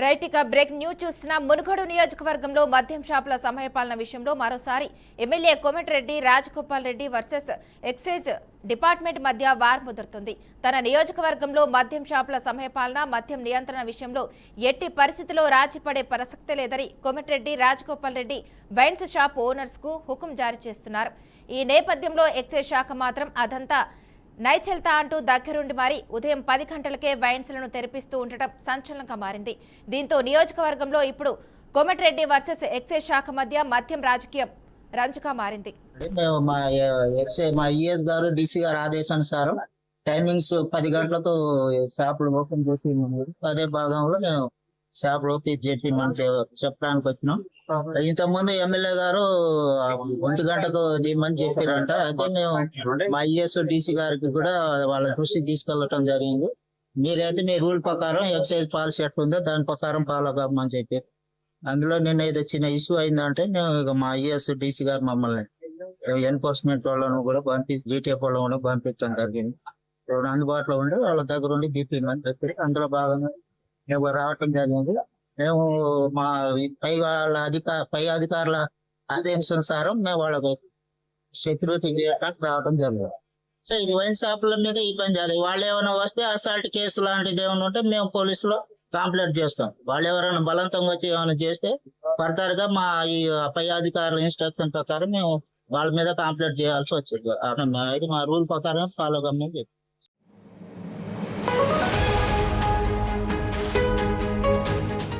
Right ఇక break news చూసిన మునుగోడు నియోజకవర్గంలో మద్యం షాపుల సమయపాలన విషయంలో మరోసారి MLA Komatireddy Rajagopal Reddy versus excise department మధ్య వార్ ముదురుతుంది. తన నియోజకవర్గంలో మద్యం షాపుల సమయపాలన మద్యం నియంత్రణ విషయంలో ఎట్టి పరిస్థితిలో రాజీపడే ప్రసక్తే లేదని Komatireddy Rajagopal Reddy wines shop owners కు హుకుం జారీ చేస్తున్నారు. ఈ నేపథ్యంలో ఎక్సైజ్ శాఖ మాత్రం అదంతా నైచెల్తా అంటూ దగ్గరుండి మరి ఉదయం 10 గంటలకే వైన్స్లను తెరిపిస్తూ ఉండటం సంచలనంగా మారింది. దీంతో నియోజకవర్గంలో ఇప్పుడు కోమటిరెడ్డి వర్సెస్ ఎక్సైజ్ శాఖ మధ్య మద్యం రాజకీయం రంజుగా మారింది. మా ఈఎస్ గారు డీసీ గారు ఆదేశానుసారం టైమింగ్స్ 10 గంటలకు షాపులు ఓపెన్ చేసి అదే భాగంలో మేము షాపులు ఓపెన్ చేసి చెప్పడానికి వచ్చినాం. ఇంతకుముందు ఎమ్మెల్యే గారు 1 గంటకు దిమ్మని చెప్పారంట. అయితే మేము మా ఈఎస్ డీసీ గారికి కూడా వాళ్ళ దృష్టికి తీసుకెళ్ళటం జరిగింది. మీరైతే మీ రూల్ ప్రకారం ఎక్సైజ్ పాలసీ ఎట్లుందో దాని ప్రకారం ఫాలో కామని చెప్పారు. అందులో నిన్న ఏదో చిన్న ఇష్యూ అయిందంటే మేము ఇక మా ఈఎస్ డీసీ గారు మమ్మల్ని ఎన్ఫోర్స్మెంట్ వాళ్ళను కూడా జీటీఎఫ్ వాళ్ళను కూడా పంపించడం జరిగింది. అందుబాటులో ఉండి వాళ్ళ దగ్గర ఉండి తీపిమని చెప్పి అందులో భాగంగా మేము రావటం జరిగింది. మేము మా పై అధికారుల ఆదేశానుసారం మేము వాళ్ళకు సెక్యూరిటీ చేయడానికి రావడం జరిగింది. సో ఈ వైన్ షాపుల మీద ఇబ్బంది అది వాళ్ళు ఏమైనా వస్తే అసాల్ట్ కేసు లాంటిది ఏమైనా ఉంటే మేము పోలీసులో కంప్లైంట్ చేస్తాం. వాళ్ళు ఎవరైనా బలవంతంగా వచ్చి ఏమైనా చేస్తే ఫర్దర్ గా మా ఈ పై అధికారుల ఇన్స్ట్రక్షన్ ప్రకారం మేము వాళ్ళ మీద కంప్లైంట్ చేయాల్సి వచ్చింది. మా రూల్ ప్రకారం ఫాలో కమ్మని చెప్పి